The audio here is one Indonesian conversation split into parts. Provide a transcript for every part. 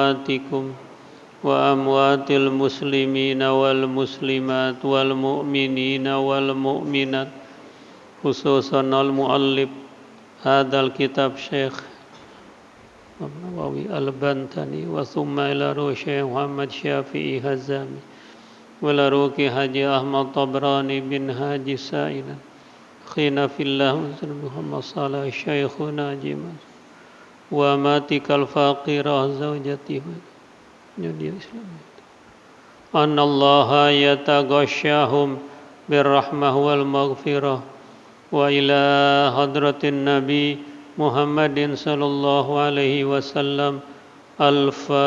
أمواتكم وأموات المسلمين والمسلمات والمؤمنين والمؤمنات خصوصا المؤلف هذا الكتاب شيخ النووي البنتني وثم إلى روح شيخ محمد شافعي هزامي وإلى روح حاجي أحمد طبراني بن هاجي سائنا خينا في الله محمد صالح شيخنا جيما وماتك الفقيرة زوجته أن الله يتغشاهم بالرحمة والمغفرة وإلى حضرة النبي محمد صلى الله عليه وسلم الفاتحة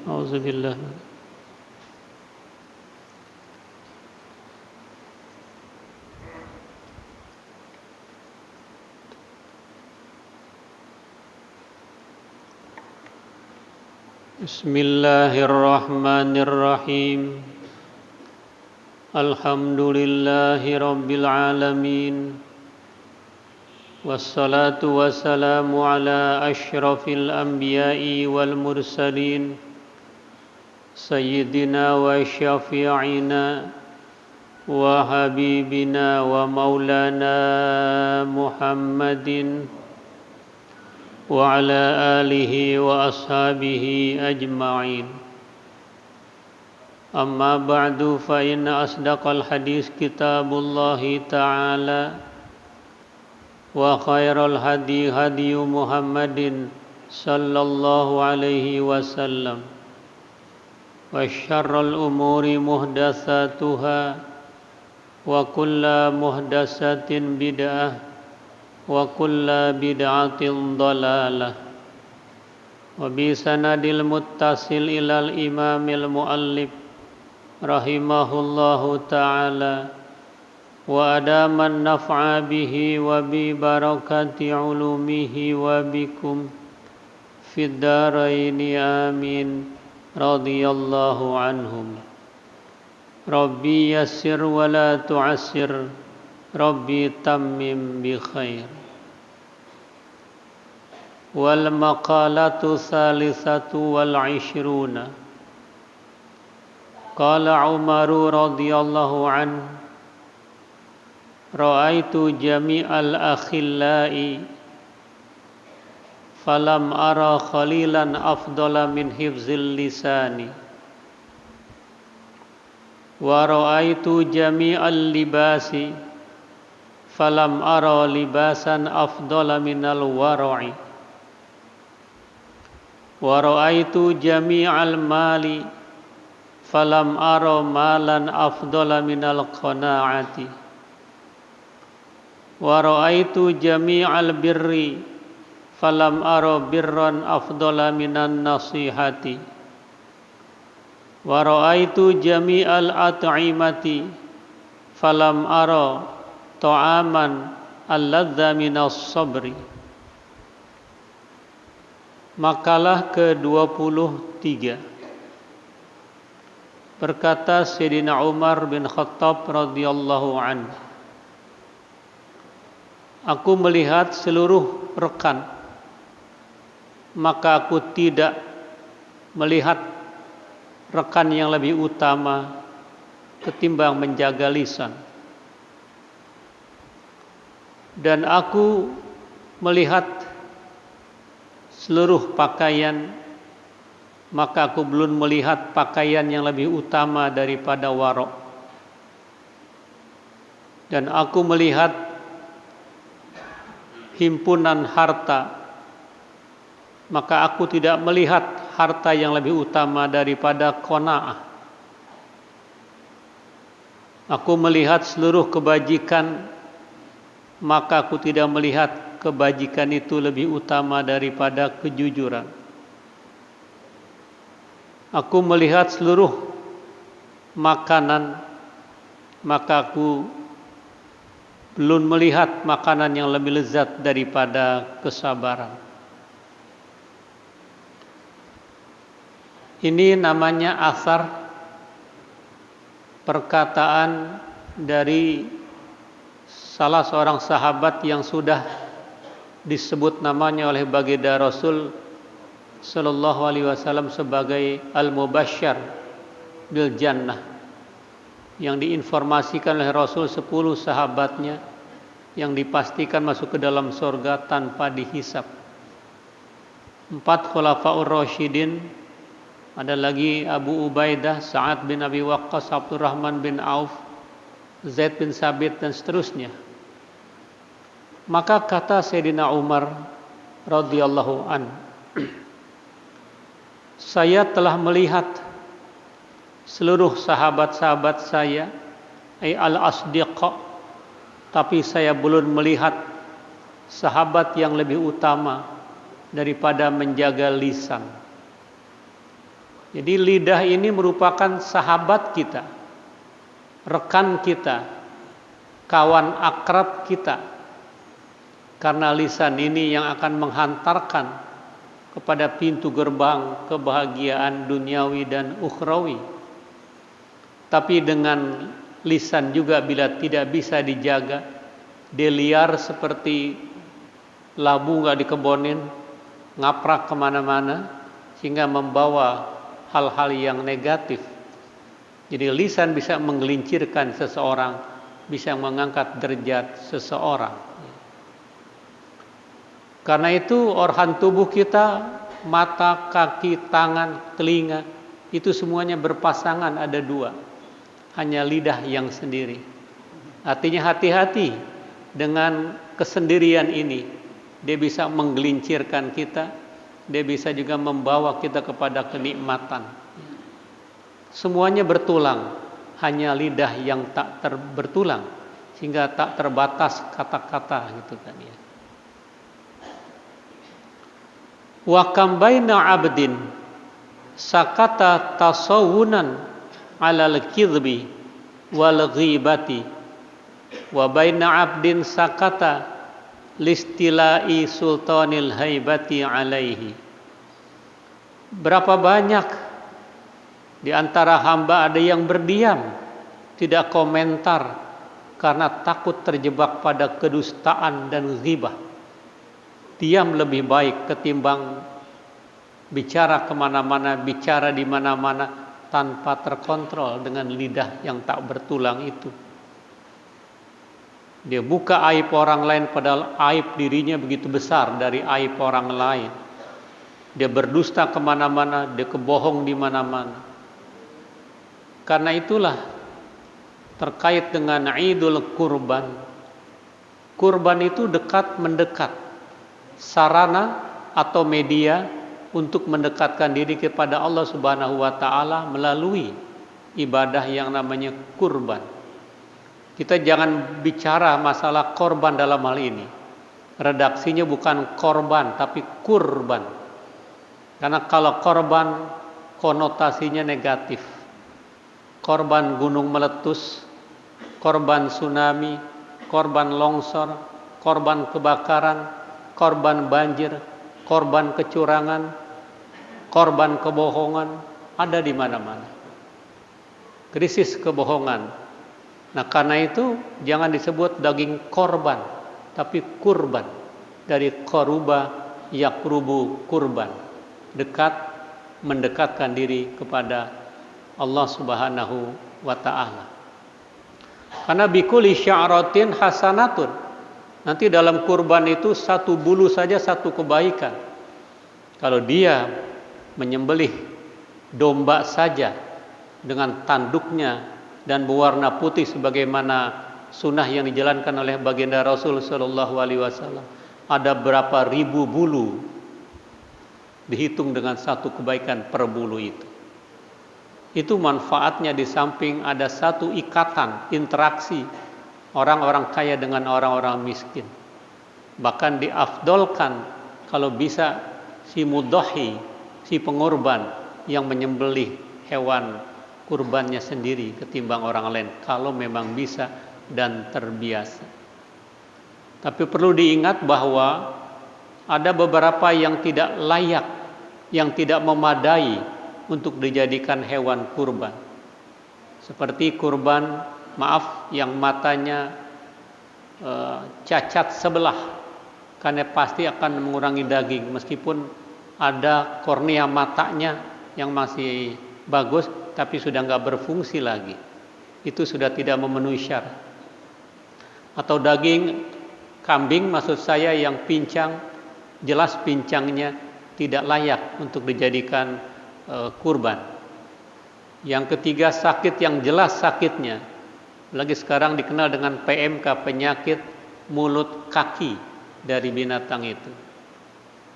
أعوذ بالله بسم الله الرحمن الرحيم الحمد لله رب العالمين والصلاة والسلام على أشرف الأنبياء والمرسلين سيدنا وشفيعنا وحبيبنا ومولانا محمد وعلى آله وأصحابه أجمعين أما بعد فإن أصدق الحديث كتاب الله تعالى وخير الهدي هدي محمد صلى الله عليه وسلم وشر الأمور محدثاتها وكل محدثة بدعة وكل بدعة ضلالة وبسند المتصل إلى الإمام المؤلف رحمه الله تعالى وأدام النفع به وببركة علومه وبكم في الدارين آمين رضي الله عنهم ربي يسر ولا تعسر ربي تمم بخير والمقالة الثالثة والعشرون قال عمر رضي الله عنه رأيت جميع الأخلاء فلم أرى خليلا أفضل من حفظ اللسان ورأيت جميع اللباس فلم أرى لباسا أفضل من الورع ورأيت جميع المال فلم أرى مالا أفضل من القناعة ورأيت جميع البر فلم أرى برا أفضل من النصيحة ورأيت جميع الأطعمة فلم أرى طعاما ألذ من الصبر. Makalah ke-23. Berkata Sayyidina Umar bin Khattab radhiyallahu anhu, aku melihat seluruh rekan, maka aku tidak melihat rekan yang lebih utama ketimbang menjaga lisan. Dan aku melihat seluruh pakaian, maka aku belum melihat pakaian yang lebih utama daripada warok. Dan aku melihat himpunan harta, maka aku tidak melihat harta yang lebih utama daripada qanaah. Aku melihat seluruh kebajikan, maka aku tidak melihat kebajikan itu lebih utama daripada kejujuran. Aku melihat seluruh makanan, maka aku belum melihat makanan yang lebih lezat daripada kesabaran. Ini namanya asar, perkataan dari salah seorang sahabat yang sudah disebut namanya oleh baginda Rasul sallallahu alaihi wasallam sebagai al-mubasysyar bil jannah, yang diinformasikan oleh Rasul 10 sahabatnya yang dipastikan masuk ke dalam surga tanpa dihisab. 4 khulafaur rasyidin, ada lagi Abu Ubaidah, Sa'ad bin Abi Waqqas, Abdurrahman bin Auf, Zaid bin Sabit dan seterusnya. Maka kata Sayyidina Umar radhiyallahu an, saya telah melihat seluruh sahabat-sahabat saya, al-asdiqa, tapi saya belum melihat sahabat yang lebih utama daripada menjaga lisan. Jadi lidah ini merupakan sahabat kita, rekan kita, kawan akrab kita. Karena lisan ini yang akan menghantarkan kepada pintu gerbang kebahagiaan duniawi dan ukhrawi. Tapi dengan lisan juga bila tidak bisa dijaga, dia liar seperti labu gak dikebonin, ngaprak kemana-mana, sehingga membawa hal-hal yang negatif. Jadi lisan bisa menggelincirkan seseorang, bisa mengangkat derajat seseorang. Karena itu organ tubuh kita, mata, kaki, tangan, telinga, itu semuanya berpasangan, ada 2. Hanya lidah yang sendiri. Artinya hati-hati dengan kesendirian ini. Dia bisa menggelincirkan kita, dia bisa juga membawa kita kepada kenikmatan. Semuanya bertulang, hanya lidah yang tak bertulang, sehingga tak terbatas kata-kata gitu kan ya. Wa kam baina 'abdin sakata tasawunan 'alal kidhbi wal ghibati wa baina 'abdin sakata listilai sultanil haibati 'alaihi. Berapa banyak di antara hamba ada yang berdiam, tidak komentar karena takut terjebak pada kedustaan dan ghibah. Diam lebih baik ketimbang bicara kemana-mana, bicara di mana-mana tanpa terkontrol dengan lidah yang tak bertulang itu. Dia buka aib orang lain padahal aib dirinya begitu besar dari aib orang lain. Dia berdusta kemana-mana, dia kebohong di mana-mana. Karena itulah terkait dengan Idul Kurban. Kurban itu dekat mendekat. Sarana atau media untuk mendekatkan diri kepada Allah Subhanahu wa taala melalui ibadah yang namanya kurban. Kita jangan bicara masalah korban dalam hal ini. Redaksinya bukan korban tapi kurban. Karena kalau korban konotasinya negatif. Korban gunung meletus, korban tsunami, korban longsor, korban kebakaran, korban banjir, korban kecurangan, korban kebohongan, ada di mana-mana. Krisis kebohongan. Nah, karena itu jangan disebut daging korban, tapi kurban. Dari koruba yakrubu kurban. Dekat, mendekatkan diri kepada Allah Subhanahu wa ta'ala. Karena bikuli sya'ratin hasanatun. Nanti dalam kurban itu satu bulu saja satu kebaikan. Kalau dia menyembelih domba saja dengan tanduknya dan berwarna putih sebagaimana sunnah yang dijalankan oleh baginda Rasul sallallahu alaihi wasallam, ada berapa ribu bulu dihitung dengan satu kebaikan per bulu itu. Itu manfaatnya di samping ada satu ikatan, interaksi orang-orang kaya dengan orang-orang miskin. Bahkan diafdolkan kalau bisa si mudhahi, si pengorban yang menyembelih hewan kurbannya sendiri ketimbang orang lain kalau memang bisa dan terbiasa. Tapi perlu diingat bahwa ada beberapa yang tidak layak, yang tidak memadai untuk dijadikan hewan kurban. Seperti kurban yang matanya cacat sebelah karena pasti akan mengurangi daging meskipun ada kornea matanya yang masih bagus tapi sudah nggak berfungsi lagi. Itu sudah tidak memenuhi syarat. Atau daging kambing maksud saya yang pincang, jelas pincangnya tidak layak untuk dijadikan kurban. Yang ketiga, sakit yang jelas sakitnya. Lagi sekarang dikenal dengan PMK, penyakit mulut kaki dari binatang itu.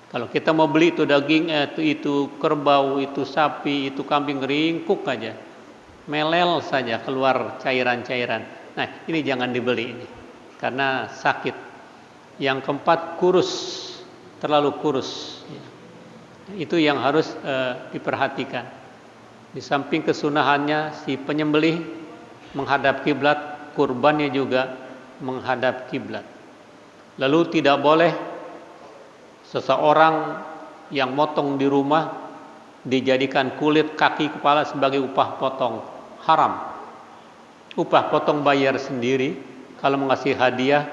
Kalau kita mau beli itu daging, itu kerbau, itu sapi, itu kambing, ringkuk aja, melel saja keluar cairan-cairan. Nah, ini jangan dibeli ini, karena sakit. Yang keempat, kurus, terlalu kurus. Itu yang harus diperhatikan. Di samping kesunahannya, si penyembelih menghadap kiblat, kurbannya juga menghadap kiblat. Lalu tidak boleh seseorang yang motong di rumah dijadikan kulit, kaki, kepala sebagai upah potong. Haram. Upah potong bayar sendiri. Kalau mengasih hadiah,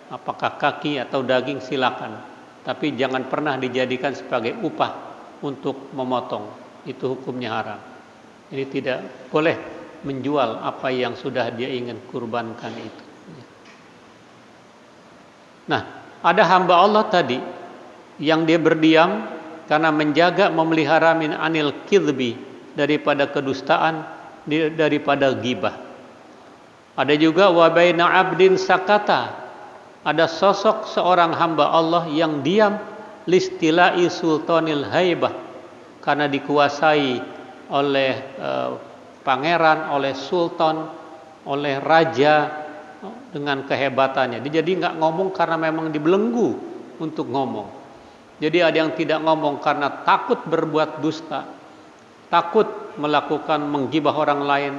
apakah kaki atau daging silakan. Tapi jangan pernah dijadikan sebagai upah untuk memotong. Itu hukumnya haram. Jadi tidak boleh menjual apa yang sudah dia ingin kurbankan itu. Nah, ada hamba Allah tadi yang dia berdiam karena menjaga, memelihara min anil kidbi, daripada kedustaan, daripada ghibah. Ada juga wa baina abdin sakata, ada sosok seorang hamba Allah yang diam listilai sultanil haibah, karena dikuasai oleh pangeran, oleh sultan, oleh raja dengan kehebatannya. Dia jadi nggak ngomong karena memang dibelenggu untuk ngomong. Jadi ada yang tidak ngomong karena takut berbuat dusta, takut melakukan menggibah orang lain.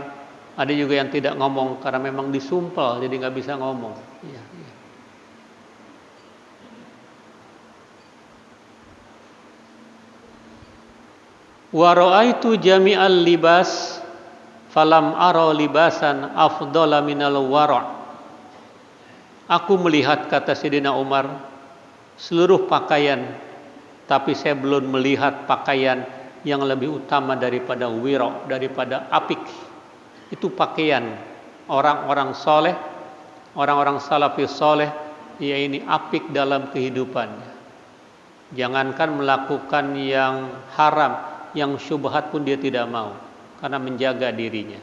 Ada juga yang tidak ngomong karena memang disumpel, jadi nggak bisa ngomong. Ya. Wa ra'aitu jami'al libas falam ara libasan afdhala minal wara'. Aku melihat, kata Sayyidina Umar, seluruh pakaian, tapi saya belum melihat pakaian yang lebih utama daripada wira', daripada apik. Itu pakaian orang-orang soleh, orang-orang salafus soleh, ya ini apik dalam kehidupannya. Jangankan melakukan yang haram, yang syubhat pun dia tidak mau, karena menjaga dirinya.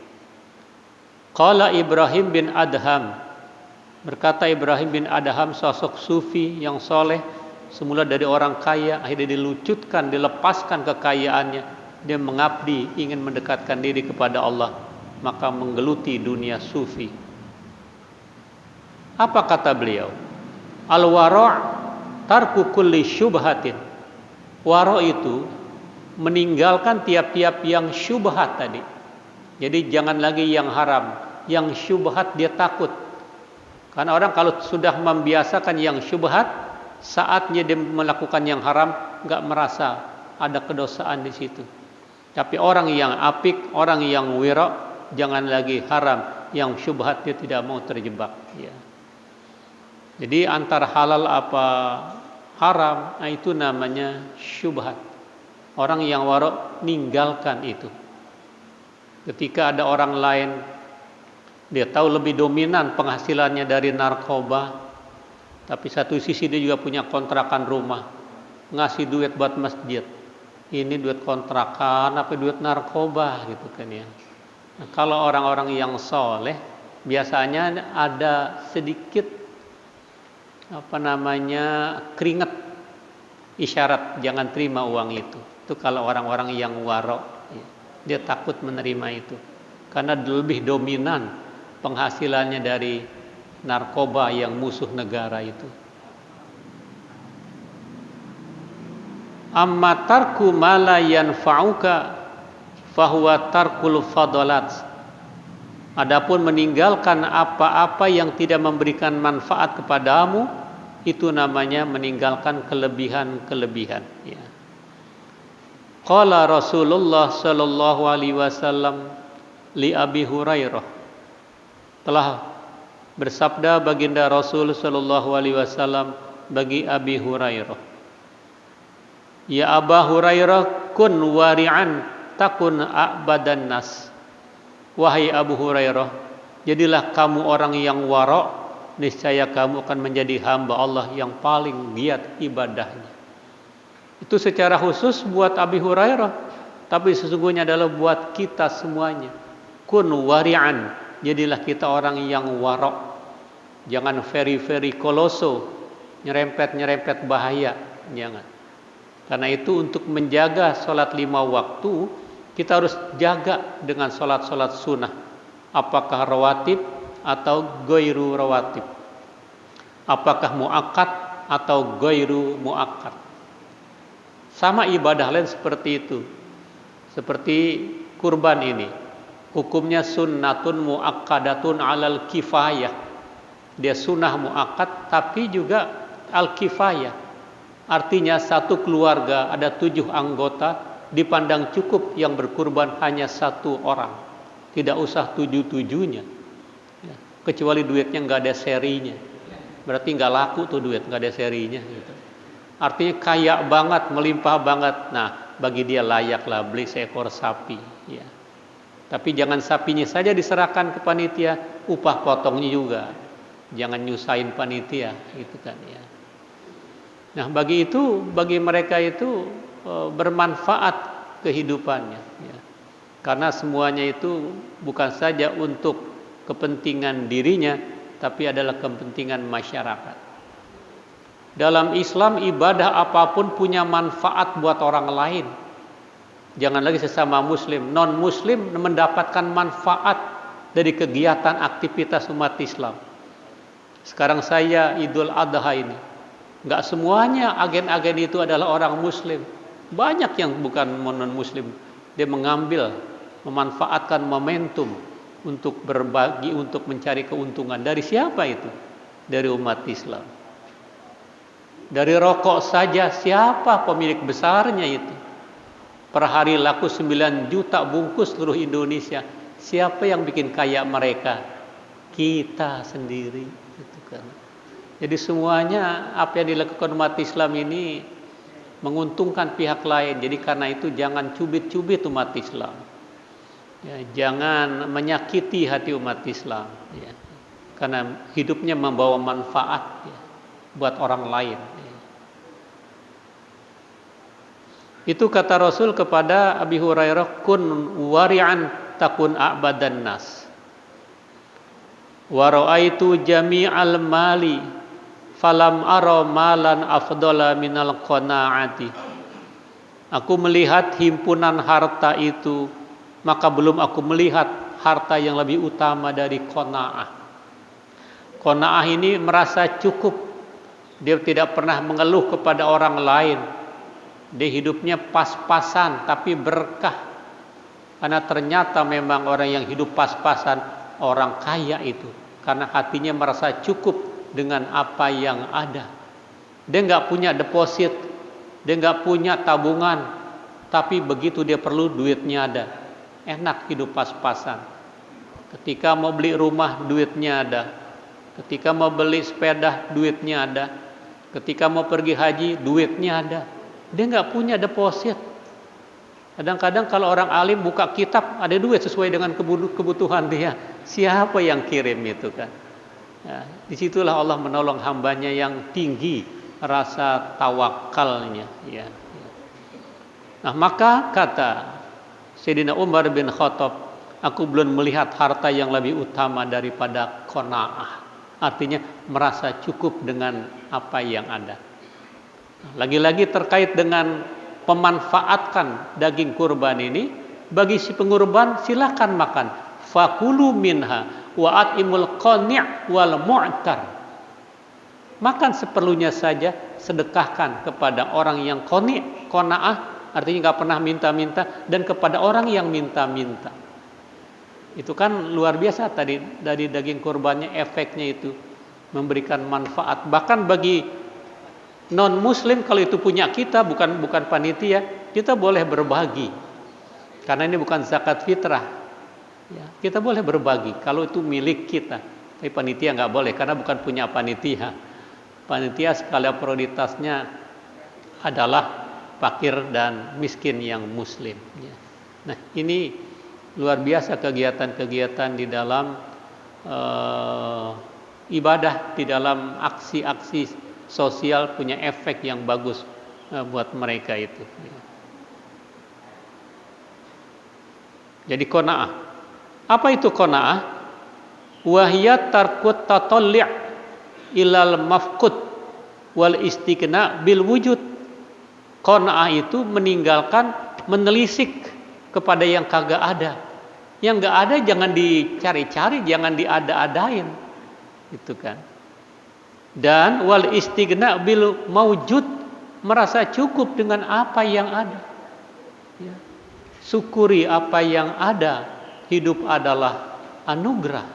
Qala Ibrahim bin Adham, berkata Ibrahim bin Adham, sosok sufi yang soleh, semula dari orang kaya, akhirnya dilucutkan, dilepaskan kekayaannya, dia mengabdi, ingin mendekatkan diri kepada Allah, maka menggeluti dunia sufi. Apa kata beliau? Al-wara' tarku kulli syubhatin. Wara' itu meninggalkan tiap-tiap yang syubhat tadi. Jadi jangan lagi yang haram, yang syubhat dia takut. Karena orang kalau sudah membiasakan yang syubhat, saatnya dia melakukan yang haram nggak merasa ada kedosaan di situ. Tapi orang yang apik, orang yang wira', jangan lagi haram, yang syubhat dia tidak mau terjebak. Ya. Jadi antara halal apa haram, nah itu namanya syubhat. Orang yang wara' ninggalkan itu. Ketika ada orang lain, dia tahu lebih dominan penghasilannya dari narkoba, tapi satu sisi dia juga punya kontrakan rumah, ngasih duit buat masjid. Ini duit kontrakan, apa duit narkoba gitu kan ya. Nah, kalau orang-orang yang soleh, biasanya ada sedikit keringat, isyarat jangan terima uang itu. Itu kalau orang-orang yang wara', dia takut menerima itu karena lebih dominan penghasilannya dari narkoba yang musuh negara itu. Amma tarku ma la yanfa'uka fahuwa tarkul fadalat. Adapun meninggalkan apa-apa yang tidak memberikan manfaat kepadamu, itu namanya meninggalkan kelebihan-kelebihan, ya. Qala Rasulullah sallallahu alaihi wasallam li Abi Hurairah. Telah bersabda baginda Rasul sallallahu alaihi wasallam bagi Abi Hurairah. Ya Aba Hurairah, kun wari'an takun a'badan nas. Wahai Abu Hurairah, jadilah kamu orang yang wara', niscaya kamu akan menjadi hamba Allah yang paling giat ibadahnya. Itu secara khusus buat Abi Hurairah, tapi sesungguhnya adalah buat kita semuanya. Kun wari'an, jadilah kita orang yang wara'. Jangan very koloso, nyerempet bahaya, jangan. Karena itu untuk menjaga sholat 5 waktu, kita harus jaga dengan sholat sunnah. Apakah rawatib atau ghairu rawatib, apakah muakkad atau ghairu muakkad. Sama ibadah lain seperti itu. Seperti kurban ini, hukumnya sunnatun muakkadatun alal kifayah. Dia sunnah muakkad tapi juga al kifayah. Artinya satu keluarga ada 7 anggota, dipandang cukup yang berkurban hanya 1 orang, tidak usah 7-7-nya. Kecuali duitnya nggak ada serinya, berarti nggak laku tuh duit, nggak ada serinya gitu. Artinya kaya banget, melimpah banget. Nah, bagi dia layaklah beli seekor sapi, ya. Tapi jangan sapinya saja diserahkan ke panitia, upah potongnya juga jangan nyusahin panitia, gitu kan ya. Nah, bagi mereka itu bermanfaat kehidupannya, ya. Karena semuanya itu bukan saja untuk kepentingan dirinya, tapi adalah kepentingan masyarakat. Dalam Islam, ibadah apapun punya manfaat buat orang lain. Jangan lagi sesama muslim, non-muslim mendapatkan manfaat dari kegiatan aktivitas umat Islam. Sekarang saya Idul Adha ini, nggak semuanya agen-agen itu adalah orang muslim. Banyak yang bukan non-muslim. Dia memanfaatkan momentum untuk berbagi, untuk mencari keuntungan. Dari siapa itu? Dari umat Islam. Dari rokok saja, siapa pemilik besarnya itu? Per hari laku 9 juta bungkus seluruh Indonesia. Siapa yang bikin kaya mereka? Kita sendiri, gitu kan. Jadi semuanya apa yang dilakukan umat Islam ini menguntungkan pihak lain. Jadi karena itu jangan cubit-cubit umat Islam. Ya, jangan menyakiti hati umat Islam, ya. Karena hidupnya membawa manfaat, ya, buat orang lain, ya. Itu kata Rasul kepada Abi Hurairah, kun wari'an takun a'badan nas. Wa ra'aitu jami'al mali falam ara malan afdala minal qanaati. Aku melihat himpunan harta itu, maka belum aku melihat harta yang lebih utama dari qanaah. Qanaah ini merasa cukup. Dia tidak pernah mengeluh kepada orang lain. Dia hidupnya pas-pasan tapi berkah. Karena ternyata memang orang yang hidup pas-pasan orang kaya itu, karena hatinya merasa cukup dengan apa yang ada. Dia nggak punya deposit, dia nggak punya tabungan, tapi begitu dia perlu duitnya ada. Enak hidup pas-pasan. Ketika mau beli rumah duitnya ada, ketika mau beli sepeda duitnya ada, ketika mau pergi haji duitnya ada. Dia nggak punya deposit. Kadang-kadang kalau orang alim buka kitab ada duit sesuai dengan kebutuhan dia. Siapa yang kirim itu kan? Ya, disitulah Allah menolong hambanya yang tinggi rasa tawakalnya. Ya. Nah, maka kata Sayyidina Umar bin Khattab, aku belum melihat harta yang lebih utama daripada qanaah. Artinya merasa cukup dengan apa yang ada. Lagi-lagi terkait dengan pemanfaatkan daging kurban ini, bagi si pengurban silakan makan. Fakulu minha wa atimul qani' wal mu'tar. Makan seperlunya saja, sedekahkan kepada orang yang qani', qanaah, artinya nggak pernah minta-minta, dan kepada orang yang minta-minta. Itu kan luar biasa tadi dari daging kurbannya, efeknya itu memberikan manfaat. Bahkan bagi non muslim, kalau itu punya kita, bukan panitia, kita boleh berbagi. Karena ini bukan zakat fitrah. Ya, kita boleh berbagi kalau itu milik kita. Tapi panitia nggak boleh karena bukan punya panitia. Panitia skala prioritasnya adalah fakir dan miskin yang muslim. Nah, ini luar biasa kegiatan-kegiatan di dalam ibadah, di dalam aksi-aksi sosial punya efek yang bagus buat mereka itu. Jadi qanaah. Apa itu qanaah? Wahiyat tarkut tatalli' ilal mafqud wal istighna bil wujud. Qanaah itu meninggalkan menelisik kepada yang kagak ada. Yang enggak ada jangan dicari-cari, jangan diada-adain. Itu kan. Dan wal istighna bil maujud, merasa cukup dengan apa yang ada. Ya. Syukuri apa yang ada. Hidup adalah anugerah.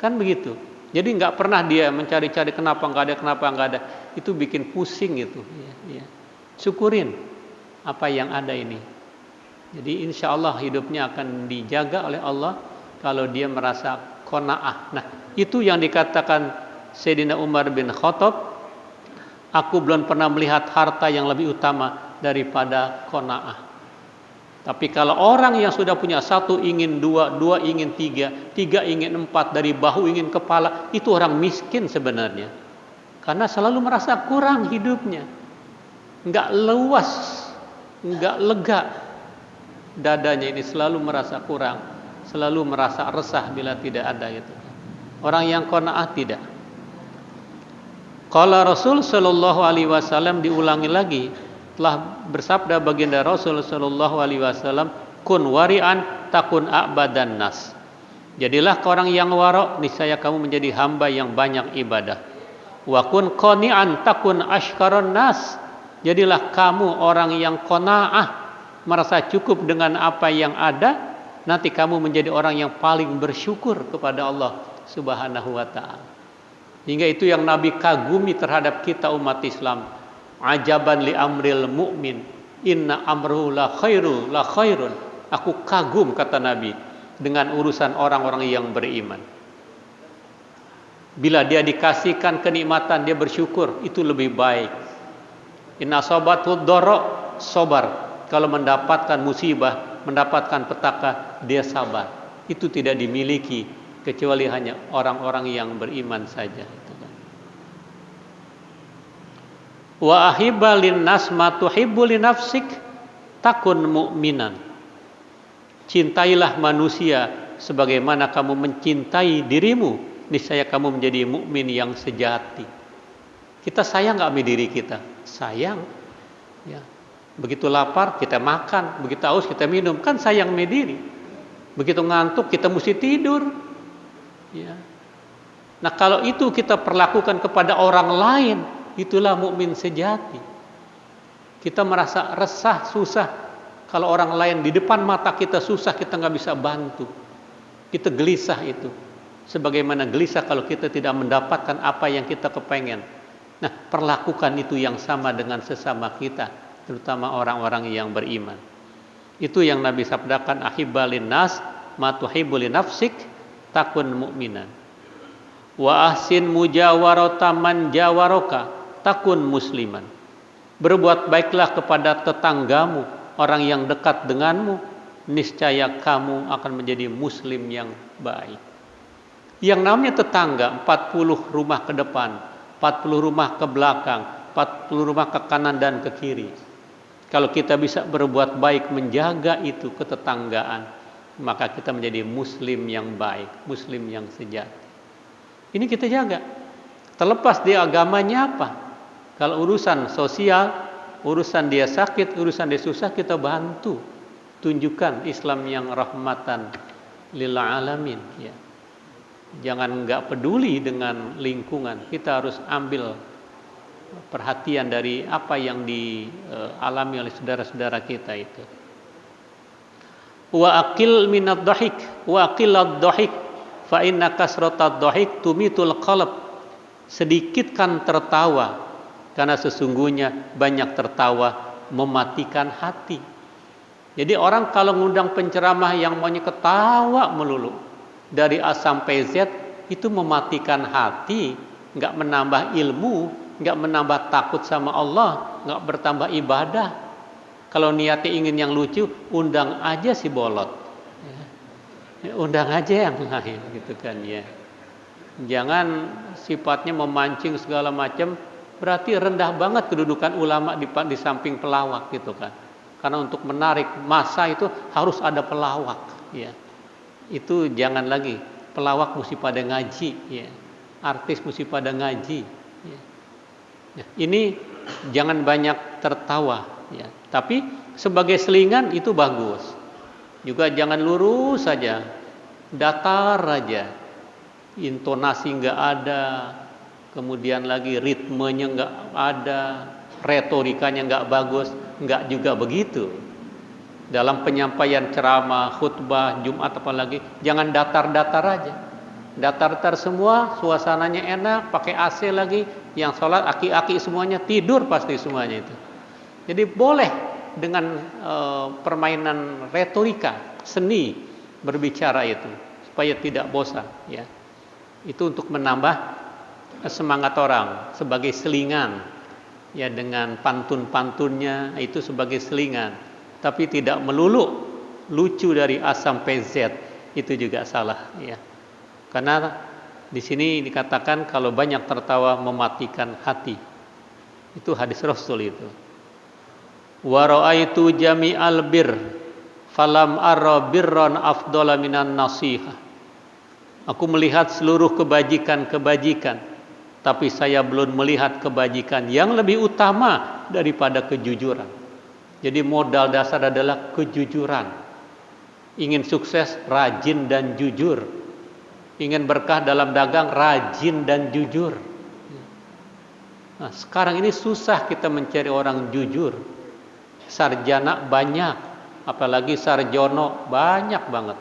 Kan begitu. Jadi nggak pernah dia mencari-cari kenapa nggak ada. Itu bikin pusing itu. Ya. Syukurin apa yang ada ini. Jadi insya Allah hidupnya akan dijaga oleh Allah kalau dia merasa qanaah. Nah, itu yang dikatakan Sayyidina Umar bin Khattab, aku belum pernah melihat harta yang lebih utama daripada qanaah. Tapi kalau orang yang sudah punya satu ingin dua, dua ingin tiga, tiga ingin empat, dari bahu ingin kepala, itu orang miskin sebenarnya. Karena selalu merasa kurang hidupnya. Nggak luas, nggak lega. Dadanya ini selalu merasa kurang, selalu merasa resah bila tidak ada itu. Orang yang qanaah tidak. Qala Rasul sallallahu alaihi wasallam, diulangi lagi, telah bersabda baginda Rasul sallallahu alaihi wasallam, kun wari'an takun a'badan nas. Jadilah orang yang wara', niscaya kamu menjadi hamba yang banyak ibadah. Wa kun qani'an takun ashkaron nas. Jadilah kamu orang yang qanaah, merasa cukup dengan apa yang ada, nanti kamu menjadi orang yang paling bersyukur kepada Allah Subhanahu wa ta'ala. Hingga itu yang Nabi kagumi terhadap kita umat Islam. Ajaban li amril mu'min, inna amruhu la khairun. Aku kagum, kata Nabi, dengan urusan orang-orang yang beriman. Bila dia dikasihkan kenikmatan, dia bersyukur, itu lebih baik. Inna sobatul doro sobar. Kalau mendapatkan musibah, mendapatkan petaka, dia sabar. Itu tidak dimiliki kecuali hanya orang-orang yang beriman saja. Wa ahibba linnas ma tuhibbu li nafsik takun mu'minan. Cintailah manusia sebagaimana kamu mencintai dirimu, niscaya kamu menjadi mukmin yang sejati. Kita sayang enggak sama diri kita? Sayang. Ya. Begitu lapar kita makan, begitu haus kita minum, kan sayang sama diri. Begitu ngantuk kita mesti tidur. Ya. Nah, kalau itu kita perlakukan kepada orang lain, itulah mukmin sejati. Kita merasa resah, susah. Kalau orang lain di depan mata kita susah, kita nggak bisa bantu. Kita gelisah itu. Sebagaimana gelisah kalau kita tidak mendapatkan apa yang kita kepengen. Nah, perlakukan itu yang sama dengan sesama kita, terutama orang-orang yang beriman. Itu yang Nabi sabdakan, ahibbalin nas ma tuhibbu li nafsik takun mu'minan. Wa ahsin mujawarata man jawaroka takun musliman. Berbuat baiklah kepada tetanggamu, orang yang dekat denganmu, niscaya kamu akan menjadi muslim yang baik. Yang namanya tetangga, 40 rumah ke depan, 40 rumah ke belakang, 40 rumah ke kanan dan ke kiri. Kalau kita bisa berbuat baik, menjaga itu ketetanggaan, maka kita menjadi muslim yang baik, muslim yang sejati. Ini kita jaga. Terlepas dia agamanya apa. Kalau urusan sosial, urusan dia sakit, urusan dia susah, kita bantu. Tunjukkan Islam yang rahmatan lil alamin. Ya. Jangan nggak peduli dengan lingkungan. Kita harus ambil perhatian dari apa yang dialami oleh saudara-saudara kita itu. Wa aqil minad dhahik wa aqilad dhahik fa inna kasratad dhahik tumitul qalb. Sedikitkan tertawa, karena sesungguhnya banyak tertawa mematikan hati. Jadi orang kalau ngundang penceramah yang maunya ketawa melulu dari A sampai Z, itu mematikan hati, nggak menambah ilmu, nggak menambah takut sama Allah, nggak bertambah ibadah. Kalau niatnya ingin yang lucu, undang aja si bolot, undang aja yang lain gitu kan ya. Jangan sifatnya memancing segala macam, berarti rendah banget kedudukan ulama di samping pelawak gitu kan. Karena untuk menarik massa itu harus ada pelawak ya. Itu jangan lagi, pelawak mesti pada ngaji ya. Artis mesti pada ngaji ya. Nah, ini jangan banyak tertawa ya. Tapi sebagai selingan itu bagus. Juga jangan lurus saja, datar aja. Intonasi nggak ada, kemudian lagi ritmenya nggak ada, retorikanya nggak bagus, nggak juga begitu. Dalam penyampaian ceramah, khutbah, Jumat apalagi, jangan datar-datar aja. Datar-datar semua, suasananya enak, pakai AC lagi, yang sholat aki-aki semuanya, tidur pasti semuanya itu. Jadi boleh dengan permainan retorika, seni berbicara itu, supaya tidak bosan ya. Itu untuk menambah semangat orang sebagai selingan ya, dengan pantun-pantunnya itu sebagai selingan, tapi tidak melulu lucu dari A sampai Z, itu juga salah ya. Karena di sini dikatakan kalau banyak tertawa mematikan hati. Itu hadis Rasul itu. Wa ra'aitu jami'al bir falam ara birran afdala minan nasihah. Aku melihat seluruh kebajikan-kebajikan, tapi saya belum melihat kebajikan yang lebih utama daripada kejujuran. Jadi modal dasar adalah kejujuran. Ingin sukses, rajin dan jujur. Ingin berkah dalam dagang, rajin dan jujur. Nah, sekarang ini susah kita mencari orang jujur. Sarjana banyak, apalagi sarjono banyak banget.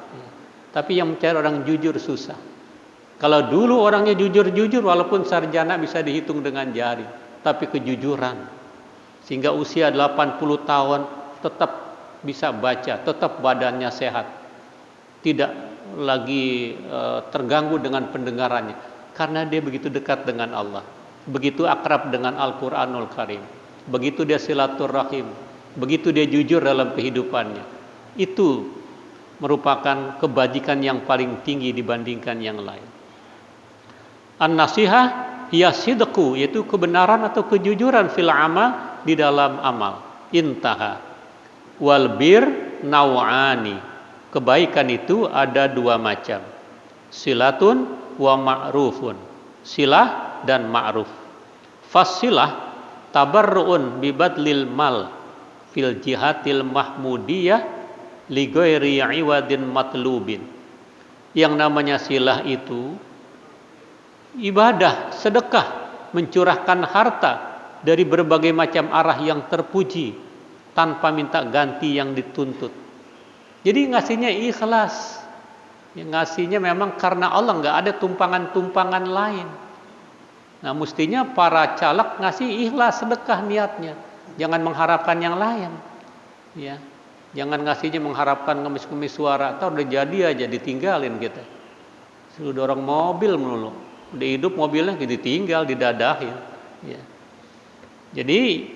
Tapi yang mencari orang jujur susah. Kalau dulu orangnya jujur-jujur, walaupun sarjana bisa dihitung dengan jari, tapi kejujuran. Sehingga usia 80 tahun tetap bisa baca, tetap badannya sehat. Tidak lagi terganggu dengan pendengarannya. Karena dia begitu dekat dengan Allah. Begitu akrab dengan Al-Quranul Karim. Begitu dia silaturahim. Begitu dia jujur dalam kehidupannya. Itu merupakan kebajikan yang paling tinggi dibandingkan yang lain. An-nasihah hiya sidqu, yaitu kebenaran atau kejujuran fil amal, di dalam amal. Intaha. Wal bir naw'ani. Kebaikan itu ada dua macam. Silatun wa ma'rufun. Silah dan ma'ruf. Fasilah tabarru'un bibadlil mal fil jihatil mahmudiyah li ghairi iwadin matlubin. Yang namanya silah itu ibadah, sedekah, mencurahkan harta dari berbagai macam arah yang terpuji tanpa minta ganti yang dituntut. Jadi ngasihnya ikhlas. Ya, ngasihnya memang karena Allah, nggak ada tumpangan-tumpangan lain. Nah, mestinya para caleg ngasih ikhlas, sedekah niatnya. Jangan mengharapkan yang lain. Ya. Jangan ngasihnya mengharapkan ngemis-ngemis suara, atau udah jadi aja ditinggalin kita. Suruh dorong mobil melulu, udah hidup mobilnya ditinggal, didadahin. Ya. Jadi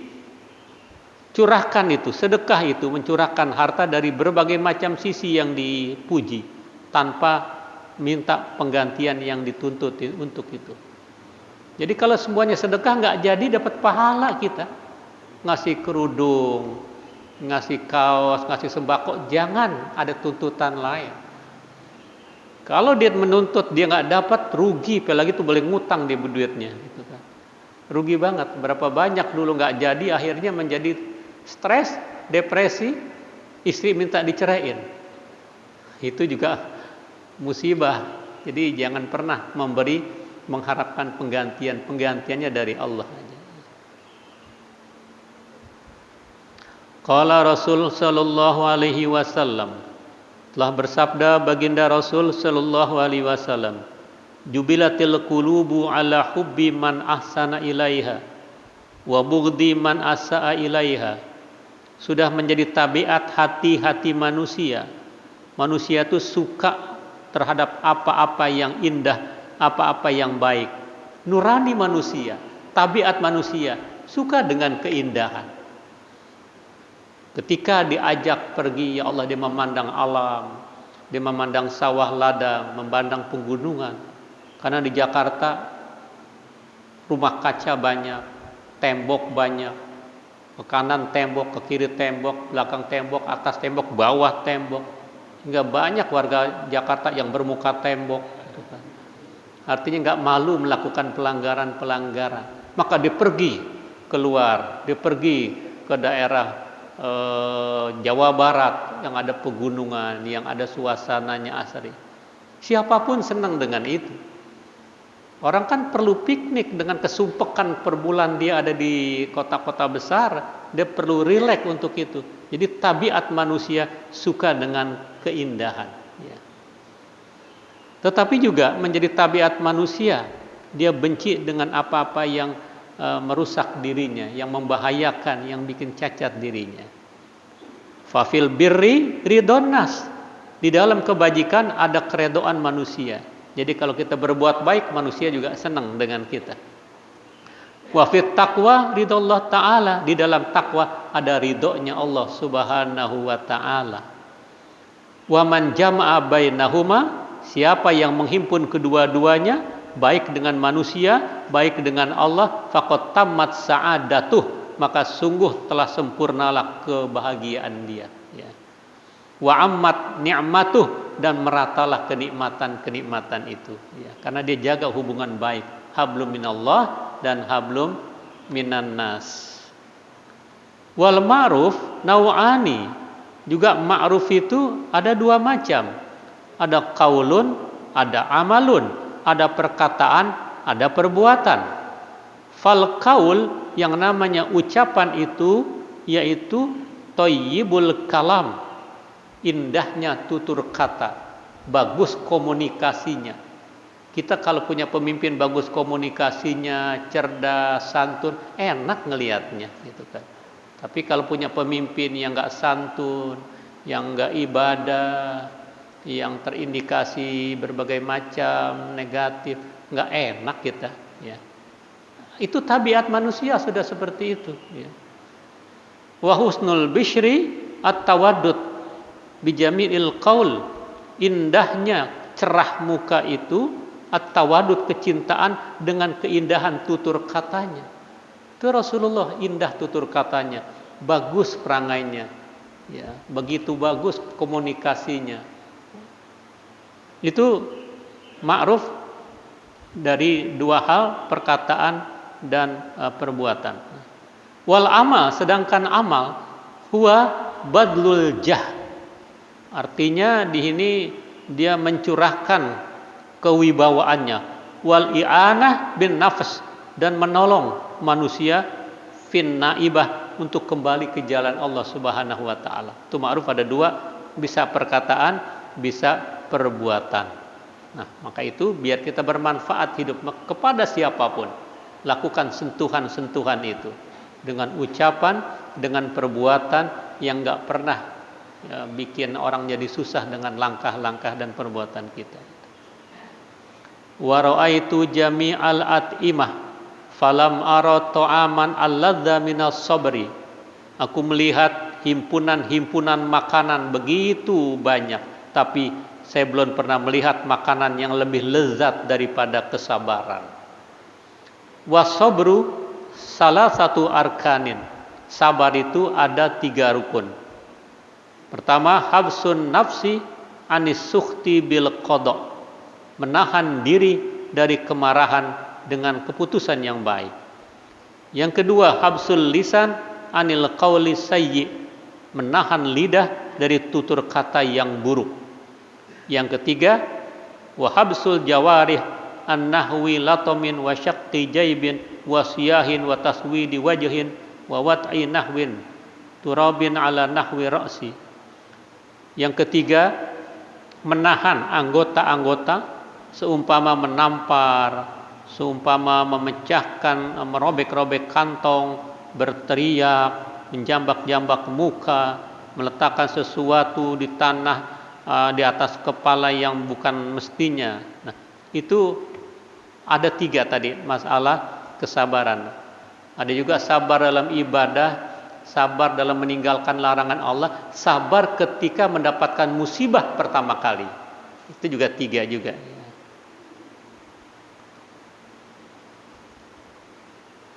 curahkan itu, sedekah itu, mencurahkan harta dari berbagai macam sisi yang dipuji tanpa minta penggantian yang dituntut untuk itu. Jadi kalau semuanya sedekah nggak jadi dapat pahala kita. Ngasih kerudung, ngasih kaos, ngasih sembako, jangan ada tuntutan lain. Kalau dia menuntut dia nggak dapat, rugi, apalagi itu boleh ngutang dia duitnya, gitu kan. Rugi banget. Berapa banyak dulu nggak jadi, akhirnya menjadi stres, depresi, istri minta diceraiin. Itu juga musibah. Jadi jangan pernah mengharapkan penggantiannya dari Allah. Qala Rasul sallallahu alaihi wasallam, telah bersabda baginda Rasul sallallahu alaihi wasallam, jubilatil qulubu ala hubbi man ahsana ilaiha wa bughdi man asaa ilaiha. Sudah menjadi tabiat hati-hati manusia. Manusia itu suka terhadap apa-apa yang indah, apa-apa yang baik, Nurani manusia, tabiat manusia suka dengan keindahan. Ketika diajak pergi, ya Allah, dia memandang alam, dia memandang sawah ladang, memandang pegunungan. Karena di Jakarta rumah kaca banyak, tembok banyak, ke kanan tembok, ke kiri tembok, belakang tembok, atas tembok, bawah tembok. Hingga banyak warga Jakarta yang bermuka tembok. Artinya nggak malu melakukan pelanggaran-pelanggaran. Maka dia pergi keluar, dia pergi ke daerah Jawa Barat yang ada pegunungan, yang ada suasananya asri. Siapapun senang dengan itu. Orang kan perlu piknik dengan kesumpekan per bulan dia ada di kota-kota besar, dia perlu rileks untuk itu. Jadi tabiat manusia suka dengan keindahan. Ya. Tetapi juga menjadi tabiat manusia, dia benci dengan apa-apa yang merusak dirinya, yang membahayakan, yang bikin cacat dirinya. Fafil birri ridon nas. Di dalam kebajikan ada keredoan manusia. Jadi kalau kita berbuat baik, manusia juga senang dengan kita. Wa fit taqwa ridallah ta'ala. Di dalam takwa ada ridhonya Allah Subhanahu wa ta'ala. Wa man jama'a bainahuma, siapa yang menghimpun kedua-duanya, baik dengan manusia, baik dengan Allah, faqad tammat sa'adatuh, maka sungguh telah sempurnalah kebahagiaan dia. Ya. Wa ammat ni'matuh, dan meratalah kenikmatan-kenikmatan itu. Ya. Karena dia jaga hubungan baik, hablum minallah dan hablum minan nas. Wal ma'ruf nau'ani, juga ma'ruf itu ada dua macam. Ada qaulun, ada amalun. Ada perkataan, ada perbuatan. Fal qaul, yang namanya ucapan itu, yaitu thayyibul kalam, indahnya tutur kata, bagus komunikasinya. Kita kalau punya pemimpin bagus komunikasinya, cerdas, santun, enak ngelihatnya, gitu kan. Tapi kalau punya pemimpin yang nggak santun, yang nggak ibadah, yang terindikasi berbagai macam negatif, nggak enak kita. Ya. Itu tabiat manusia sudah seperti itu. Ya. Wa husnul bishri at-tawaddud bijami'il qaul, indahnya cerah muka itu at-tawaddud, kecintaan dengan keindahan tutur katanya. Itu Rasulullah indah tutur katanya, bagus perangainya, ya, begitu bagus komunikasinya. Itu ma'ruf dari dua hal, perkataan dan perbuatan. Wal amal, sedangkan amal huwa badlul jah. Artinya di sini dia mencurahkan kewibawaannya. Wal i'anah bin nafs, dan menolong manusia fin naibah, untuk kembali ke jalan Allah Subhanahu wa taala. Itu ma'ruf ada dua, bisa perkataan, bisa perbuatan. Nah, maka itu biar kita bermanfaat hidup kepada siapapun, lakukan sentuhan-sentuhan itu dengan ucapan, dengan perbuatan yang enggak pernah bikin orang jadi susah dengan langkah-langkah dan perbuatan kita. Wa ra'aitu jami'al at'imah falam ara ta'aman alladza minas sabri. Aku melihat himpunan-himpunan makanan begitu banyak, tapi saya belum pernah melihat makanan yang lebih lezat daripada kesabaran. Wasabru salah satu arkanin. Sabar itu ada 3 rukun. Pertama, habsun nafsi anis sukhti bil qada, menahan diri dari kemarahan dengan keputusan yang baik. Yang kedua, habsul lisan anil qauli sayyi, menahan lidah dari tutur kata yang buruk. Yang ketiga, wahabsul jawarih an-nahwi latamin wa syaqqi jaybin wa siyahin wa taswidi wajhin wa wat'i nahwin turabin ala nahwi ra'si. Yang ketiga, menahan anggota-anggota seumpama menampar, seumpama memecahkan, merobek-robek kantong, berteriak, menjambak-jambak muka, meletakkan sesuatu di tanah di atas kepala yang bukan mestinya. Nah, itu Ada 3 tadi masalah kesabaran. Ada juga sabar dalam ibadah, sabar dalam meninggalkan larangan Allah, sabar ketika mendapatkan musibah pertama kali. Itu juga 3 juga.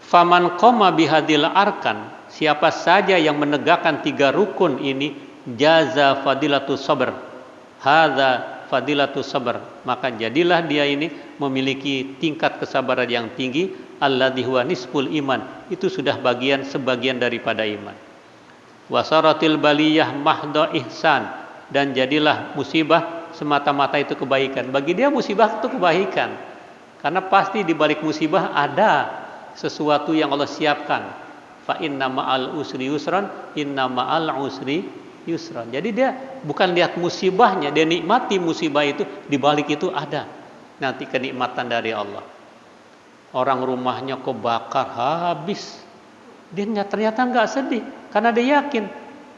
Faman qoma bihadil arkan, siapa saja yang menegakkan 3 rukun ini, jaza fadilatus sabr. Hadza fadilatus sabr. Maka jadilah dia ini memiliki tingkat kesabaran yang tinggi, alladzi huwa nisful iman. Itu sudah sebagian daripada iman. Wasaratil baliyah mahdha ihsan, dan jadilah musibah semata-mata itu kebaikan. Bagi dia musibah itu kebaikan. Karena pasti di balik musibah ada sesuatu yang Allah siapkan. Fa inna ma'al usri yusran, inna ma'al usri yusran. Jadi dia bukan lihat musibahnya, dia nikmati musibah itu, di balik itu ada nanti kenikmatan dari Allah. Orang rumahnya kebakar habis, dia ternyata nggak sedih karena dia yakin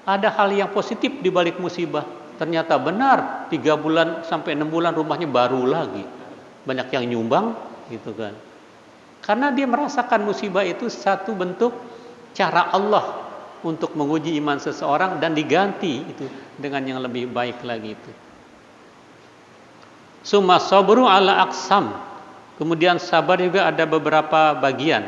ada hal yang positif di balik musibah. Ternyata benar 3 bulan sampai 6 bulan rumahnya baru lagi. Banyak yang nyumbang gitu kan. Karena dia merasakan musibah itu satu bentuk cara Allah untuk menguji iman seseorang dan diganti itu dengan yang lebih baik lagi itu. Summa sabru ala aqsam. Kemudian sabar juga ada beberapa bagian.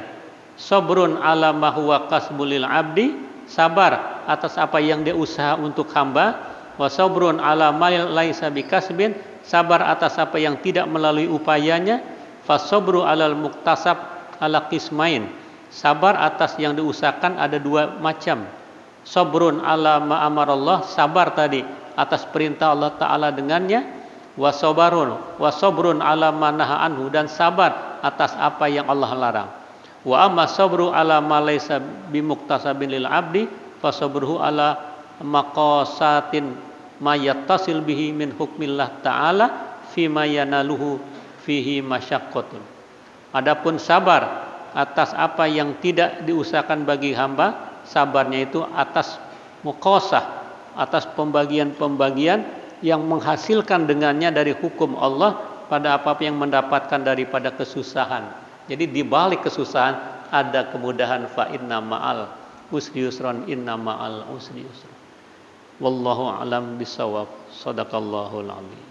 Sabrun ala ma huwa kasbulil abdi, sabar atas apa yang dia usaha untuk hamba. Wa sabrun ala ma laisa bikasbin, sabar atas apa yang tidak melalui upayanya. Fasabru alal muktasab ala qismain, sabar atas yang diusahakan ada 2 macam. Sabrun ala ma amarallah, sabar tadi atas perintah Allah Ta'ala dengannya. Wasabrun ala ma naha anhu, dan sabar atas apa yang Allah larang. Wa amma sabru ala ma laysa bimuktasabin lil abdi, fasabruhu ala maqasatin ma yattasil bihi min hukmillah ta'ala fima yanaluhu fihi masyaqqatun. Adapun sabar atas apa yang tidak diusahakan bagi hamba, sabarnya itu atas muqasah, atas pembagian-pembagian yang menghasilkan dengannya dari hukum Allah pada apa yang mendapatkan daripada kesusahan. Jadi di balik kesusahan ada kemudahan. Fa inna ma'al usri yusran, inna ma'al usri yusran. Wallahu a'lam bishawab. Shadaqallahul azim.